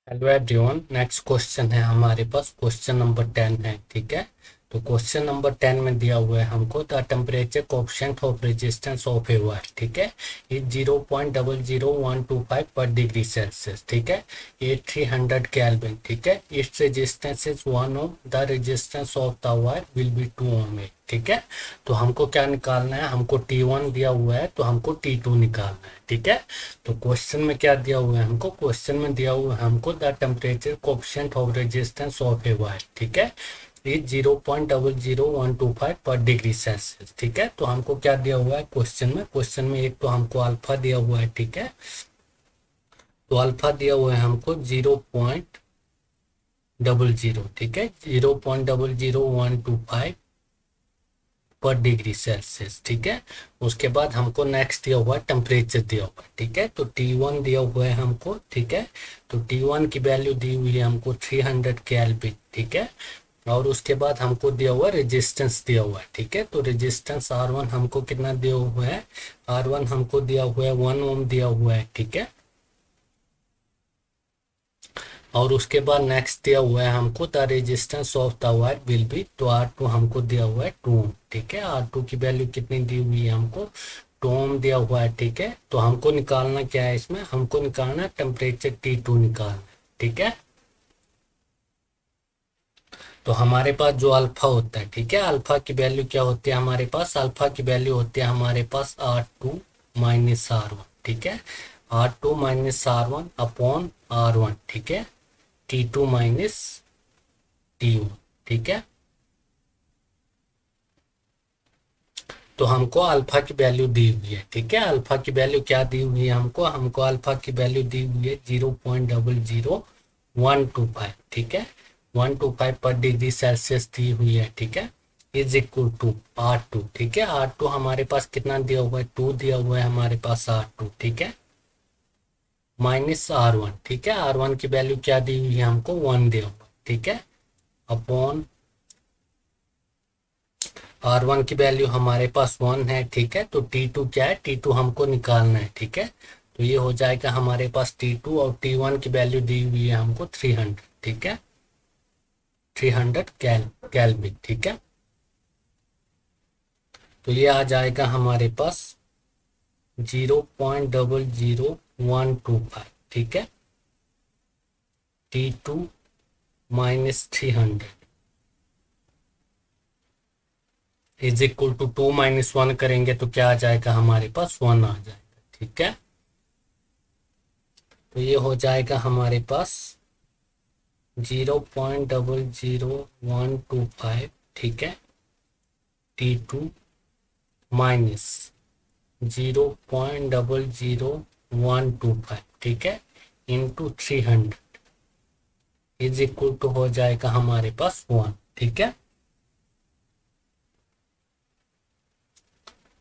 Hello everyone. Next question है हमारे पास, question number 10 है। ठीक है, तो क्वेश्चन नंबर 10 में दिया हुआ है हमको the temperature coefficient of resistance of a wire, ठीक है, ये 0.00125 पर डिग्री सेल्सियस, ठीक है, ये 300 केल्विन, ठीक है, its resistance is 1 ohm, the resistance of the wire will be 2 ohm, ठीक है। तो हमको क्या निकालना है, हमको T1 दिया हुआ है तो हमको T2 निकालना है, ठीक है। तो क्वेश्चन में क्या दिया हुआ है हमको, क्वेश्चन में दिया हुआ है हमको the temperature coefficient of resistance of a wire, ठीक है, ये 0.00125 पर डिग्री सेल्सियस, ठीक है। तो हमको क्या दिया हुआ है क्वेश्चन में, क्वेश्चन में एक तो हमको अल्फा दिया हुआ है, ठीक है, तो अल्फा दिया हुआ है हमको 0.00, ठीक है, 0.00125 पर डिग्री सेल्सियस, ठीक है। उसके बाद हमको नेक्स्ट दिया हुआ है टेम्परेचर दिया हुआ है, ठीक है, तो T1 दिया हुआ है हमको, ठीक है, तो T1 की वैल्यू दी हुई है हमको 300 केल्विन, ठीक है। और उसके बाद हमको दिया हुआ है रेजिस्टेंस दिया हुआ है, ठीक है, तो रेजिस्टेंस R1 हमको कितना दिया हुआ है, R1 हमको दिया हुआ है 1 ओम दिया हुआ है, ठीक है। और उसके बाद नेक्स्ट दिया हुआ है हमको the resistance of the wire will B, तो R2 हमको दिया हुआ है 2 ओम, ठीक है, R2 की वैल्यू कितनी दी हुई है हमको 2 ओम दिया हुआ है, ठीक है। तो हमको निकालना क्या है, इसमें हमको निकालना है टेम्परेचर T2 निकालना है, ठीक है। तो हमारे पास जो अल्फा होता है, ठीक है, अल्फा की वैल्यू क्या होती है हमारे पास, अल्फा की वैल्यू होती है हमारे पास R2 - R1, ठीक है, R2 - R1 अपॉन R1, ठीक है, T2 माइनस T1, ठीक है। तो हमको अल्फा की वैल्यू दी हुई है, ठीक है, अल्फा की वैल्यू क्या दी हुई है हमको, हमको अल्फा की वैल्यू दी हुई है 0.00125, ठीक है, 125 पर डिग्री सेल्सियस दी हुई है, ठीक है, इज इक्वल टू R2, ठीक है, R2 हमारे पास कितना दिया हुआ है, 2 दिया हुआ है हमारे पास R2, ठीक है, माइनस R1, ठीक है, R1 की वैल्यू क्या दी हुई है हमको 1 दिया हुआ है, ठीक है, अपॉन R1 की वैल्यू हमारे पास 1 है, ठीक है, तो T2 क्या है, T2 हमको निकालना है, ठीक है, तो ये हो जाएगा हमारे पास T2 और T1 की वैल्यू दी हुई है हमको 300, ठीक है, 300 केल्विन, ठीक है। तो ये आ जाएगा हमारे पास 0.00125, ठीक है, T2 minus 300 is equal to 2 - 1 करेंगे तो क्या आ जाएगा हमारे पास 1 आ जाएगा, ठीक है। तो ये हो जाएगा हमारे पास 0.00125, ठीक है, T2 माइनस 0.00125, ठीक है, इंटू 300 इज इक्वल टू हो जाएगा हमारे पास 1, ठीक है।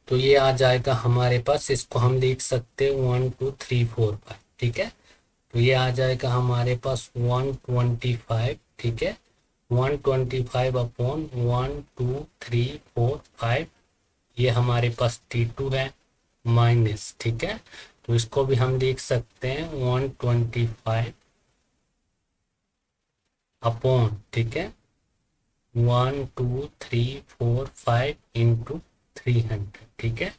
तो ये आ जाएगा हमारे पास, इसको हम लिख सकते हैं 1 2 3 4 5, ठीक है, तो ये आ जाएगा हमारे पास 125, ठीक है, 125 अपॉन 1 2 3 4 5, ये हमारे पास T2 है माइनस, ठीक है, तो इसको भी हम लिख सकते हैं 125 अपॉन, ठीक है, 1 2 3 4 5 इंटू 300, ठीक है,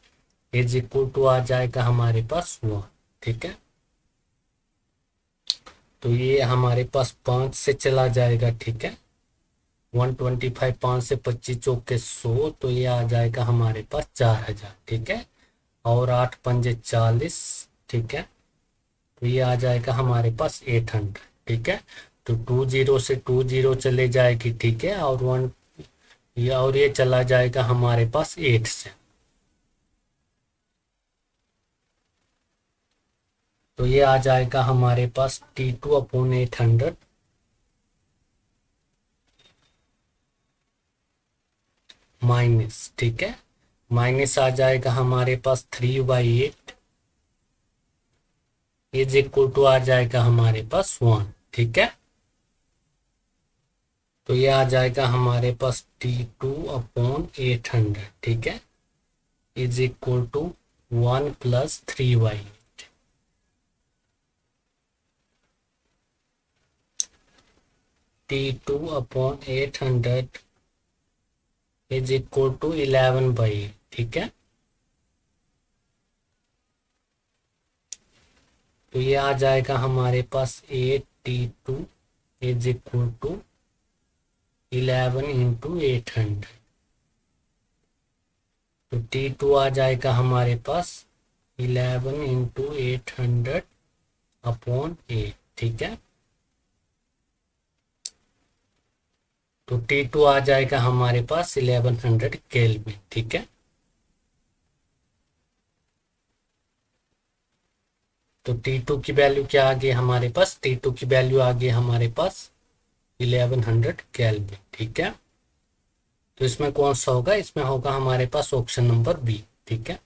इज इक्वल टू आ जाएगा हमारे पास 1, ठीक है। तो ये हमारे पास 5 से चला जाएगा, ठीक है, 125, 5 से 25 चौके 100, तो ये आ जाएगा हमारे पास 4000, ठीक है, और 8 पंजे 40, ठीक है, तो ये आ जाएगा हमारे पास 800, ठीक है। तो 20 से 20 चले जाएगी, ठीक है, और 1 ये और ये चला जाएगा हमारे पास 8 से, तो ये आ जाएगा हमारे पास T2 अपॉन 800 माइनस, ठीक है, माइनस आ जाएगा हमारे पास 3/8 इज इक्वल टू आ जाएगा हमारे पास 1, ठीक है। तो ये आ जाएगा हमारे पास T2 अपॉन 800, ठीक है, is equal to 1 plus 3/8, T2/800 is equal to 11/8, ठीक है। तो ये आ जाएगा हमारे पास 8T2 is equal to 11 into 800। तो T2 आ जाएगा हमारे पास 11 इंटू 800/8, ठीक है। तो T2 आ जाएगा हमारे पास 1100 केल्विन, ठीक है। तो T2 की वैल्यू क्या आ गई हमारे पास, T2 की वैल्यू आ गई हमारे पास 1100 केल्विन, ठीक है। तो इसमें कौन सा होगा, इसमें होगा हमारे पास ऑप्शन नंबर बी, ठीक है।